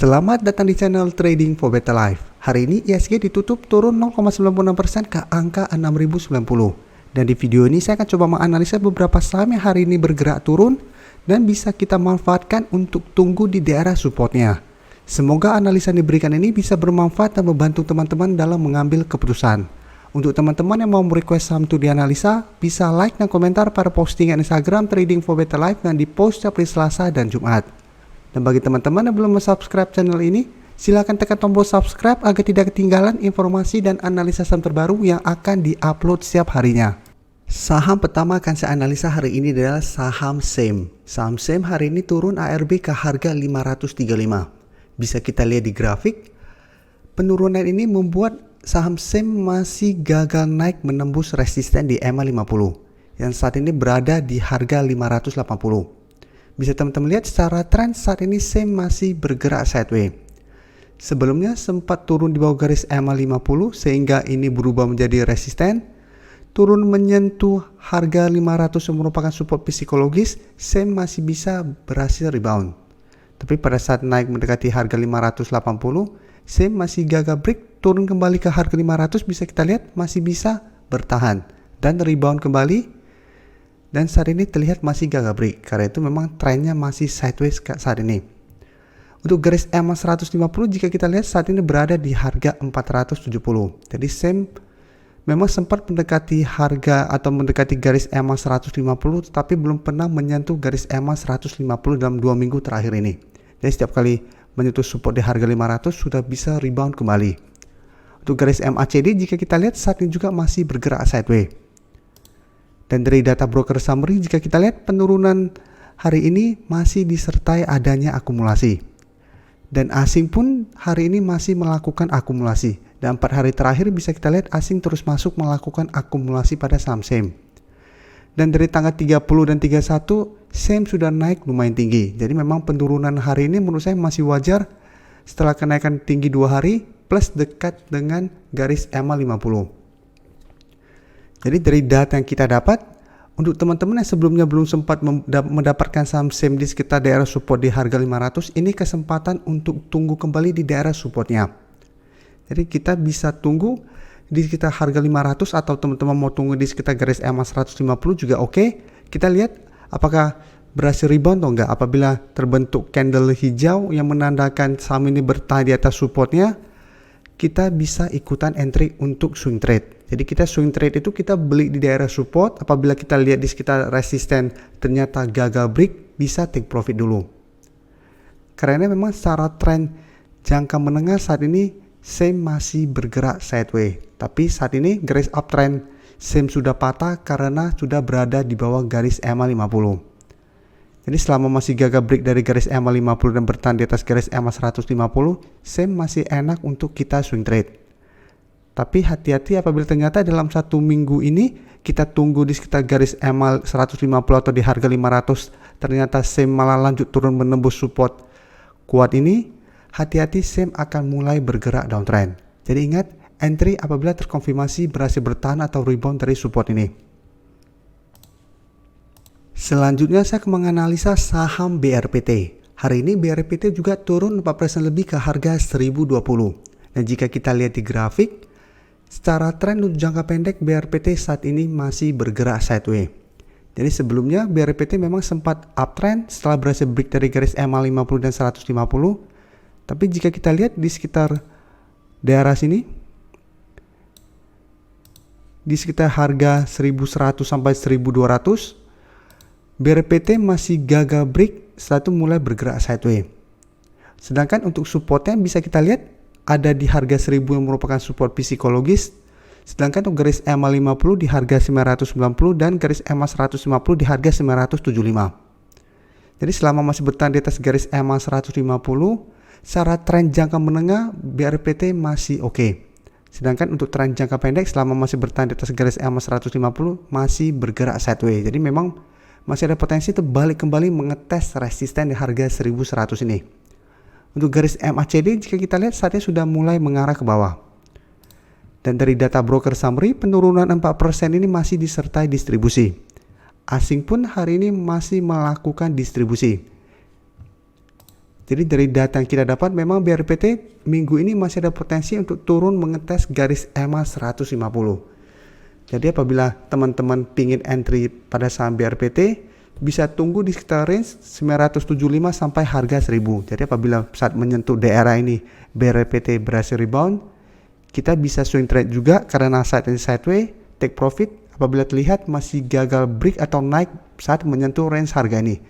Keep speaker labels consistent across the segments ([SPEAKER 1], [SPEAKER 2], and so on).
[SPEAKER 1] Selamat datang di channel Trading for Better Life. Hari ini ISG ditutup turun 0,96% ke angka 6090. Dan di video ini saya akan coba menganalisa beberapa saham yang hari ini bergerak turun dan bisa kita manfaatkan untuk tunggu di daerah supportnya. Semoga analisa yang diberikan ini bisa bermanfaat dan membantu teman-teman dalam mengambil keputusan. Untuk teman-teman yang mau merequest saham untuk dianalisa, bisa like dan komentar pada postingan Instagram Trading for Better Life yang dipost setiap hari Selasa dan Jumat. Dan bagi teman-teman yang belum subscribe channel ini, silakan tekan tombol subscribe agar tidak ketinggalan informasi dan analisa saham terbaru yang akan diupload setiap harinya. Saham pertama akan saya analisa hari ini adalah saham SEM. Saham SEM hari ini turun ARB ke harga 535. Bisa kita lihat di grafik, penurunan ini membuat saham SEM masih gagal naik menembus resisten di EMA 50 yang saat ini berada di harga 580. Bisa teman-teman lihat secara tren saat ini SEM masih bergerak sideways. Sebelumnya sempat turun di bawah garis EMA 50 sehingga ini berubah menjadi resisten. Turun menyentuh harga 500 yang merupakan support psikologis, SEM masih bisa berhasil rebound. Tapi pada saat naik mendekati harga 580, SEM masih gagal break, turun kembali ke harga 500, bisa kita lihat masih bisa bertahan dan rebound kembali. Dan saat ini terlihat masih gagal break, karena itu memang trennya masih sideways saat ini. Untuk garis EMA 150 jika kita lihat saat ini berada di harga 470. Jadi SEM memang sempat mendekati harga atau mendekati garis EMA 150 tapi belum pernah menyentuh garis EMA 150 dalam 2 minggu terakhir ini. Jadi setiap kali menyentuh support di harga 500 sudah bisa rebound kembali. Untuk garis MACD jika kita lihat saat ini juga masih bergerak sideways. Dan dari data broker summary jika kita lihat penurunan hari ini masih disertai adanya akumulasi. Dan asing pun hari ini masih melakukan akumulasi. Dan 4 hari terakhir bisa kita lihat asing terus masuk melakukan akumulasi pada saham SEM. Dan dari tanggal 30 dan 31 SEM sudah naik lumayan tinggi. Jadi memang penurunan hari ini menurut saya masih wajar setelah kenaikan tinggi 2 hari plus dekat dengan garis EMA 50. Jadi dari data yang kita dapat, untuk teman-teman yang sebelumnya belum sempat mendapatkan saham SEM di sekitar daerah support di harga 500, ini kesempatan untuk tunggu kembali di daerah supportnya. Jadi kita bisa tunggu di sekitar harga 500 atau teman-teman mau tunggu di sekitar garis EMA 150 juga oke. Kita lihat apakah berhasil rebound atau enggak. Apabila terbentuk candle hijau yang menandakan saham ini bertahan di atas supportnya, kita bisa ikutan entry untuk swing trade. Jadi kita swing trade itu kita beli di daerah support, apabila kita lihat di sekitar resisten ternyata gagal break, bisa take profit dulu. Karena memang secara tren jangka menengah saat ini SEM masih bergerak sideways. Tapi saat ini garis uptrend SEM sudah patah karena sudah berada di bawah garis EMA 50. Jadi selama masih gagal break dari garis EMA 50 dan bertahan di atas garis EMA 150, SEM masih enak untuk kita swing trade. Tapi hati-hati apabila ternyata dalam 1 minggu ini kita tunggu di sekitar garis EMA 150 atau di harga 500 ternyata SEM malah lanjut turun menembus support kuat ini, hati-hati SEM akan mulai bergerak downtrend. Jadi ingat, entry apabila terkonfirmasi berhasil bertahan atau rebound dari support ini. Selanjutnya saya akan menganalisa saham BRPT. Hari ini BRPT juga turun 4% lebih ke harga 1020. Dan jika kita lihat di grafik, secara tren untuk jangka pendek BRPT saat ini masih bergerak sideways. Jadi sebelumnya BRPT memang sempat uptrend setelah berhasil break dari garis EMA 50 dan 150. Tapi jika kita lihat di sekitar daerah sini, di sekitar harga 1100 sampai 1200, BRPT masih gagal break setelah itu mulai bergerak sideways. Sedangkan untuk supportnya bisa kita lihat ada di harga 1000 yang merupakan support psikologis. Sedangkan untuk garis EMA 50 di harga 990 dan garis EMA 150 di harga 975. Jadi selama masih bertahan di atas garis EMA 150, secara tren jangka menengah BRPT masih oke. Sedangkan untuk tren jangka pendek selama masih bertahan di atas garis EMA 150 masih bergerak sideways. Jadi memang masih ada potensi terbalik kembali mengetes resisten di harga 1100 ini. Untuk garis MACD jika kita lihat saatnya sudah mulai mengarah ke bawah. Dan dari data broker summary, penurunan 4% ini masih disertai distribusi. Asing pun hari ini masih melakukan distribusi. Jadi dari data yang kita dapat memang BRPT minggu ini masih ada potensi untuk turun mengetes garis EMA 150. Jadi apabila teman-teman pingin entry pada saham BRPT, bisa tunggu di sekitar range 975 sampai harga 1000. Jadi apabila saat menyentuh daerah ini BRPT berhasil rebound, kita bisa swing trade juga karena saat ini sideways, take profit apabila terlihat masih gagal break atau naik saat menyentuh range harga ini.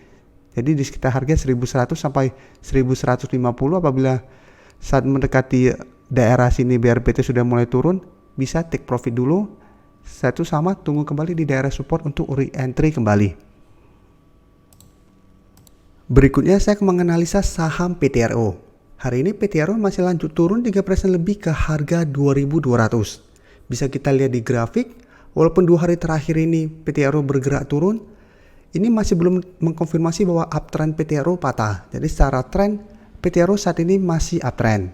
[SPEAKER 1] Jadi di sekitar harga 1100 sampai 1150 apabila saat mendekati daerah sini BRPT sudah mulai turun, bisa take profit dulu. Satu sama tunggu kembali di daerah support untuk re-entry kembali. Berikutnya saya akan menganalisa saham PTRO. Hari ini PTRO masih lanjut turun 3% lebih ke harga 2200. Bisa kita lihat di grafik, walaupun 2 hari terakhir ini PTRO bergerak turun, ini masih belum mengkonfirmasi bahwa uptrend PTRO patah. Jadi secara tren PTRO saat ini masih uptrend.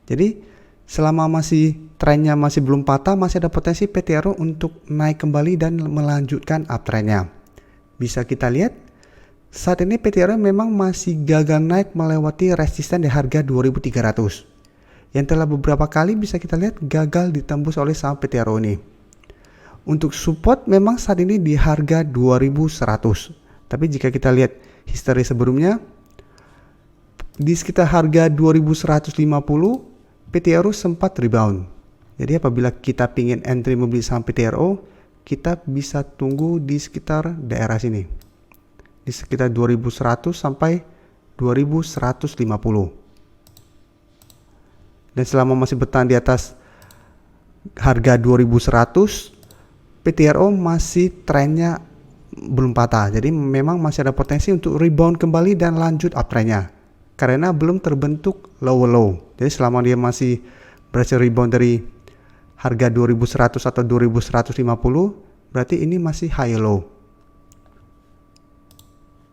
[SPEAKER 1] Jadi selama masih trennya masih belum patah, masih ada potensi PTRO untuk naik kembali dan melanjutkan uptrendnya. Bisa kita lihat saat ini PTRO memang masih gagal naik melewati resisten di harga 2300. Yang telah beberapa kali bisa kita lihat gagal ditembus oleh saham PTRO ini. Untuk support memang saat ini di harga 2100. Tapi jika kita lihat history sebelumnya, di sekitar harga 2150, PTRO sempat rebound. Jadi apabila kita ingin entry membeli saham PTRO, kita bisa tunggu di sekitar daerah sini. Di sekitar 2100 sampai 2150. Dan selama masih bertahan di atas harga 2100, PTRO masih trennya belum patah. Jadi memang masih ada potensi untuk rebound kembali dan lanjut uptrendnya. Karena belum terbentuk low. Jadi selama dia masih berhasil rebound dari harga 2100 atau 2150, berarti ini masih high low.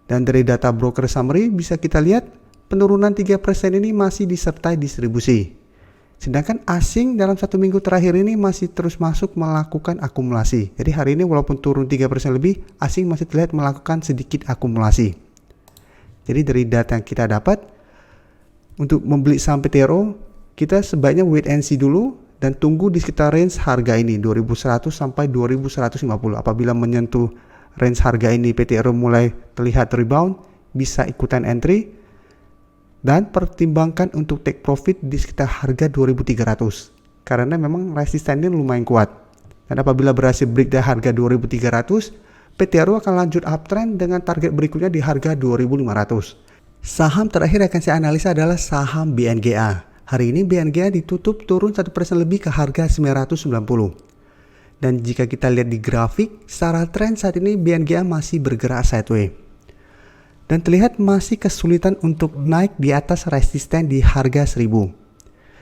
[SPEAKER 1] Dan dari data broker summary bisa kita lihat penurunan 3% ini masih disertai distribusi. Sedangkan asing dalam 1 minggu terakhir ini masih terus masuk melakukan akumulasi. Jadi hari ini walaupun turun 3% lebih, asing masih terlihat melakukan sedikit akumulasi. Jadi dari data yang kita dapat, untuk membeli saham PTRO, kita sebaiknya wait and see dulu dan tunggu di sekitar range harga ini 2100 sampai 2150. Apabila menyentuh range harga ini PTRO mulai terlihat rebound, bisa ikutan entry. Dan pertimbangkan untuk take profit di sekitar harga 2300 karena memang resistennya lumayan kuat. Dan apabila berhasil break dari harga 2300, PTRO akan lanjut uptrend dengan target berikutnya di harga 2500. Saham terakhir yang akan saya analisa adalah saham BNGA. Hari ini BNGA ditutup turun 1% lebih ke harga 990. Dan jika kita lihat di grafik, secara tren saat ini BNGA masih bergerak sideways. Dan terlihat masih kesulitan untuk naik di atas resisten di harga 1000.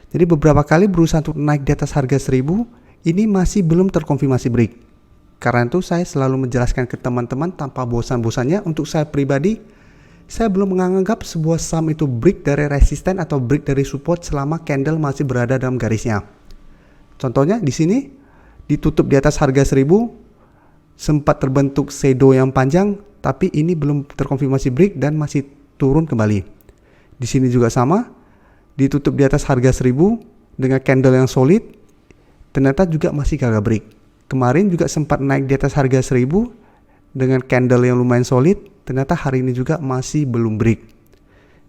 [SPEAKER 1] Jadi beberapa kali berusaha untuk naik di atas harga 1000, ini masih belum terkonfirmasi break. Karena itu saya selalu menjelaskan ke teman-teman tanpa bosan-bosannya, untuk saya pribadi, saya belum menganggap sebuah saham itu break dari resisten atau break dari support selama candle masih berada dalam garisnya. Contohnya di sini, ditutup di atas harga 1000, sempat terbentuk shadow yang panjang, tapi ini belum terkonfirmasi break dan masih turun kembali. Di sini juga sama, ditutup di atas harga 1000 dengan candle yang solid, ternyata juga masih gagal break. Kemarin juga sempat naik di atas harga 1000 dengan candle yang lumayan solid, ternyata hari ini juga masih belum break.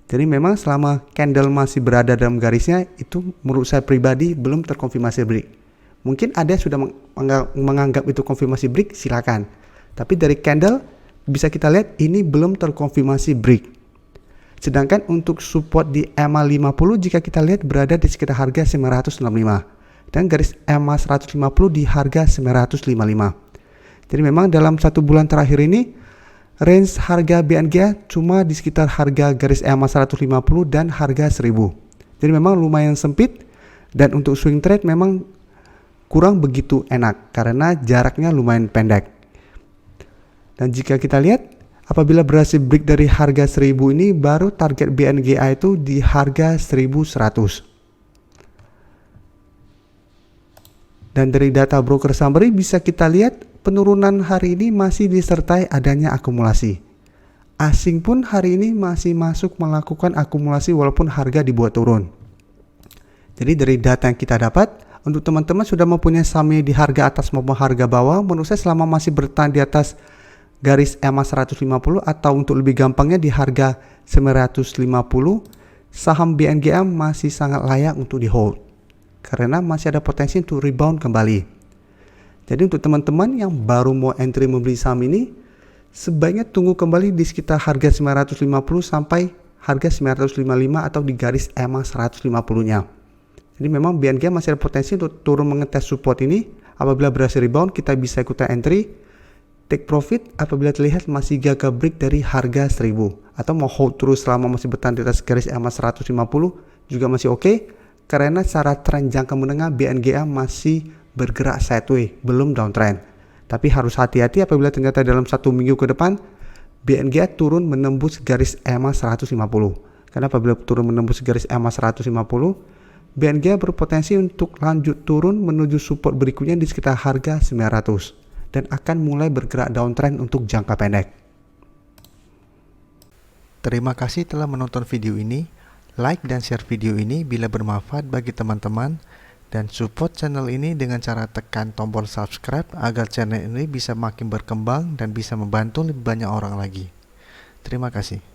[SPEAKER 1] Jadi memang selama candle masih berada dalam garisnya, itu menurut saya pribadi belum terkonfirmasi break. Mungkin ada yang sudah menganggap itu konfirmasi break, silakan. Tapi dari candle bisa kita lihat ini belum terkonfirmasi break. Sedangkan untuk support di EMA 50 jika kita lihat berada di sekitar harga 965 dan garis EMA 150 di harga 955. Jadi memang dalam 1 bulan terakhir ini range harga BNGA cuma di sekitar harga garis EMA 150 dan harga 1000. Jadi memang lumayan sempit dan untuk swing trade memang kurang begitu enak karena jaraknya lumayan pendek. Dan jika kita lihat, apabila berhasil break dari harga 1000 ini, baru target BNGA itu di harga 1100. Dan dari data broker summary bisa kita lihat penurunan hari ini masih disertai adanya akumulasi. asing pun hari ini masih masuk melakukan akumulasi walaupun harga dibuat turun. Jadi dari data yang kita dapat, untuk teman-teman sudah mempunyai sahamnya di harga atas maupun harga bawah, menurut saya selama masih bertahan di atas garis EMA 150 atau untuk lebih gampangnya di harga 950, saham BNGA masih sangat layak untuk di hold karena masih ada potensi untuk rebound kembali. Jadi untuk teman-teman yang baru mau entry membeli saham ini, sebaiknya tunggu kembali di sekitar harga 950 sampai harga 955 atau di garis EMA 150-nya. Jadi memang BNGA masih ada potensi untuk turun mengetes support ini. Apabila berhasil rebound, kita bisa ikutan entry, take profit apabila terlihat masih gagal break dari harga 1000, atau mau hold terus selama masih bertahan di atas garis EMA 150 juga masih oke, karena secara tren jangka menengah BNGA masih bergerak sideways, belum downtrend. Tapi harus hati-hati apabila ternyata dalam 1 minggu ke depan BNGA turun menembus garis EMA 150. Karena apabila turun menembus garis EMA 150, BNGA berpotensi untuk lanjut turun menuju support berikutnya di sekitar harga 900 dan akan mulai bergerak downtrend untuk jangka pendek. Terima kasih telah menonton video ini. Like dan share video ini bila bermanfaat bagi teman-teman, dan support channel ini dengan cara tekan tombol subscribe agar channel ini bisa makin berkembang dan bisa membantu lebih banyak orang lagi. Terima kasih.